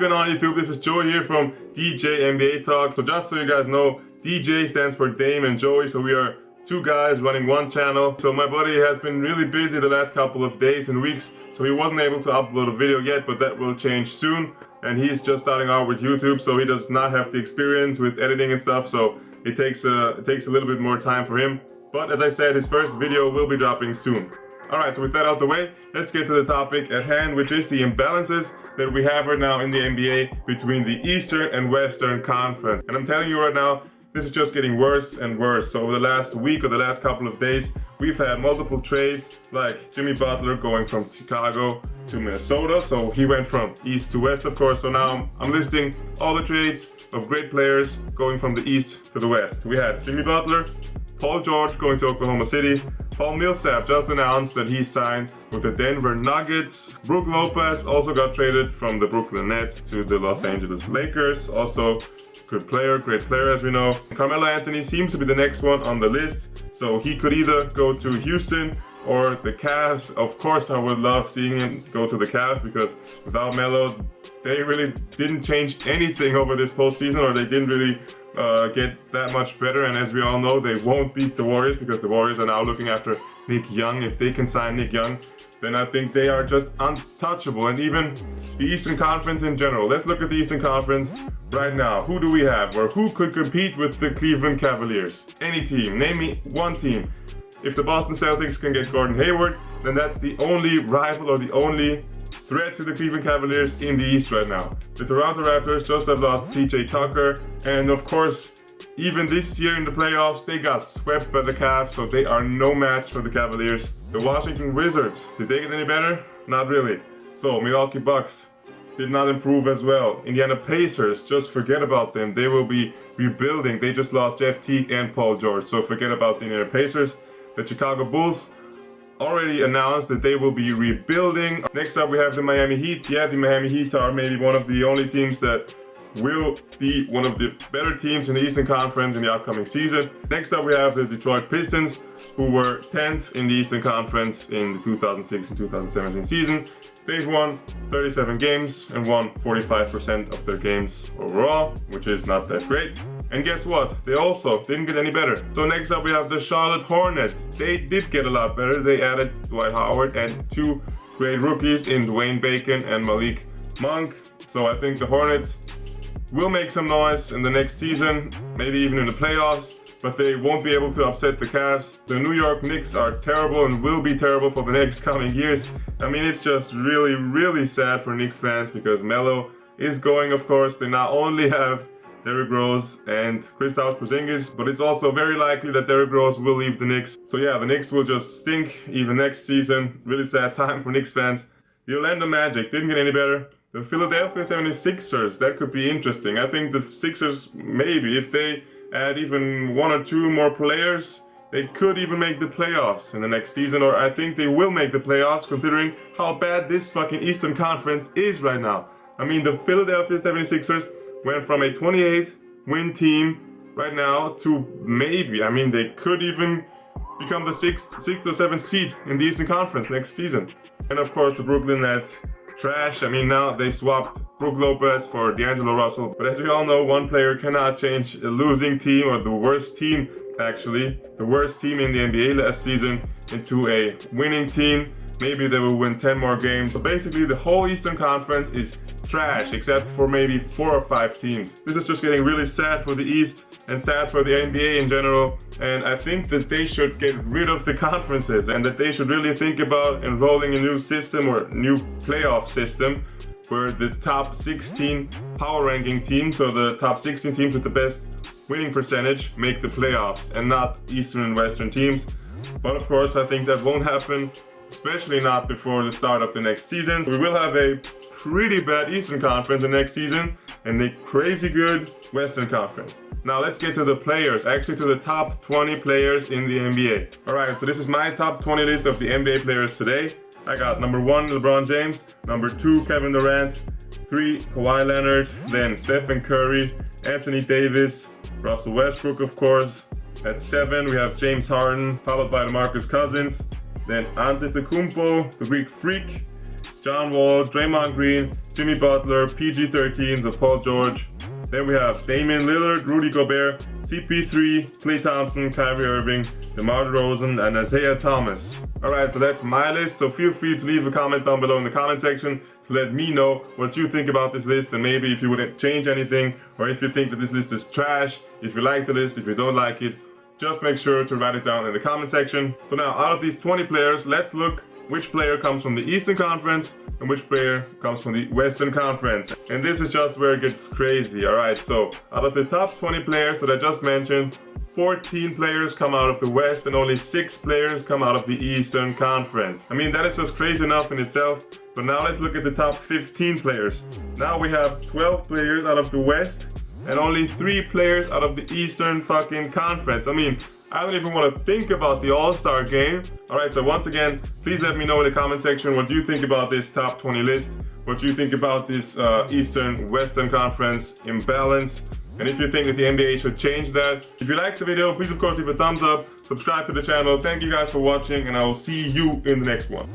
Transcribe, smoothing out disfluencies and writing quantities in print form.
going on YouTube? This is Joe here from DJ NBA Talk. So just so you guys know, DJ stands for Dame and Joey, so we are two guys running one channel. So my buddy has been really busy the last couple of days and weeks, so he wasn't able to upload a video yet, but that will change soon. And he's just starting out with YouTube, so he does not have the experience with editing and stuff, so it takes a little bit more time for him. But as I said, his first video will be dropping soon. Alright, so with that out the way, let's get to the topic at hand, which is the imbalances that we have right now in the NBA between the Eastern and Western Conference. And I'm telling you right now, this is just getting worse and worse. So over the last week or the last couple of days, we've had multiple trades, like Jimmy Butler going from Chicago to Minnesota. So he went from East to West, of course. So now I'm listing all the trades of great players going from the East to the West. We had Jimmy Butler, Paul George going to Oklahoma City. Paul Millsap just announced that he signed with the Denver Nuggets. Brook Lopez also got traded from the Brooklyn Nets to the Los Angeles Lakers. Also, great player as we know. Carmelo Anthony seems to be the next one on the list. So he could either go to Houston or the Cavs. Of course, I would love seeing him go to the Cavs because without Melo, they really didn't change anything over this postseason, or they didn't really get that much better. And as we all know, they won't beat the Warriors because the Warriors are now looking after Nick Young. If they can sign Nick Young, then I think they are just untouchable. And even the Eastern Conference in general. Let's look at the Eastern Conference right now. Who do we have, or who could compete with the Cleveland Cavaliers? Any team. Name me one team. If the Boston Celtics can get Gordon Hayward, then that's the only rival or the only threat to the Cleveland Cavaliers in the East right now. The Toronto Raptors just have lost PJ Tucker, and of course, even this year in the playoffs, they got swept by the Cavs, so they are no match for the Cavaliers. The Washington Wizards, did they get any better? Not really. So, Milwaukee Bucks did not improve as well. Indiana Pacers, just forget about them. They will be rebuilding. They just lost Jeff Teague and Paul George, so forget about the Indiana Pacers. The Chicago Bulls already announced that they will be rebuilding. Next up we have the Miami Heat. Yeah, the Miami Heat are maybe one of the only teams that will be one of the better teams in the Eastern Conference in the upcoming season. Next up we have the Detroit Pistons, who were 10th in the Eastern Conference in the 2006 and 2017 season. They've won 37 games and won 45% of their games overall, which is not that great. And guess what? They also didn't get any better. So next up we have the Charlotte Hornets. They did get a lot better. They added Dwight Howard and two great rookies in Dwayne Bacon and Malik Monk. So I think the Hornets will make some noise in the next season, maybe even in the playoffs, but they won't be able to upset the Cavs. The New York Knicks are terrible and will be terrible for the next coming years. I mean, it's just really, really sad for Knicks fans because Melo is going, of course. They not only have Derrick Rose and Kristaps Porzingis, but it's also very likely that Derrick Rose will leave the Knicks. So yeah, the Knicks will just stink even next season. Really sad time for Knicks fans. The Orlando Magic didn't get any better. The Philadelphia 76ers, that could be interesting. I think the Sixers, maybe, if they add even one or two more players, they could even make the playoffs in the next season, or I think they will make the playoffs considering how bad this fucking Eastern Conference is right now. I mean, the Philadelphia 76ers went from a 28-win team right now to maybe, I mean, they could even become the sixth or seventh seed in the Eastern Conference next season. And of course, the Brooklyn Nets, trash. I mean, now they swapped Brook Lopez for D'Angelo Russell. But as we all know, one player cannot change a losing team, or the worst team, actually, the worst team in the NBA last season, into a winning team. Maybe they will win 10 more games. So basically, the whole Eastern Conference is trash, except for maybe 4 or 5 teams. This is just getting really sad for the East and sad for the NBA in general. And I think that they should get rid of the conferences and that they should really think about enrolling a new system or new playoff system where the top 16 power ranking teams, or the top 16 teams with the best winning percentage, make the playoffs and not Eastern and Western teams. But of course, I think that won't happen, especially not before the start of the next season. We will have a pretty bad Eastern Conference the next season and a crazy good Western Conference. Now let's get to the players, actually to the top 20 players in the NBA. Alright, so this is my top 20 list of the NBA players today. I got number 1, LeBron James, number 2, Kevin Durant, 3, Kawhi Leonard, then Stephen Curry, Anthony Davis, Russell Westbrook, of course. At 7, we have James Harden, followed by DeMarcus Cousins, then Antetokounmpo, the Greek Freak, John Wall, Draymond Green, Jimmy Butler, PG-13, the Paul George. Then we have Damian Lillard, Rudy Gobert, CP3, Klay Thompson, Kyrie Irving, DeMar DeRozan, and Isaiah Thomas. Alright, so that's my list, so feel free to leave a comment down below in the comment section to let me know what you think about this list, and maybe if you would change anything, or if you think that this list is trash, if you like the list, if you don't like it, just make sure to write it down in the comment section. So now, out of these 20 players, let's look which player comes from the Eastern Conference and which player comes from the Western Conference. And this is just where it gets crazy, alright? So, out of the top 20 players that I just mentioned, 14 players come out of the West and only 6 players come out of the Eastern Conference. I mean, that is just crazy enough in itself. But now let's look at the top 15 players. Now we have 12 players out of the West and only 3 players out of the Eastern fucking Conference. I mean, I don't even want to think about the All-Star game. Alright, so once again, please let me know in the comment section what you think about this top 20 list. What you think about this Eastern-Western Conference imbalance. And if you think that the NBA should change that. If you liked the video, please of course leave a thumbs up, subscribe to the channel. Thank you guys for watching, and I will see you in the next one.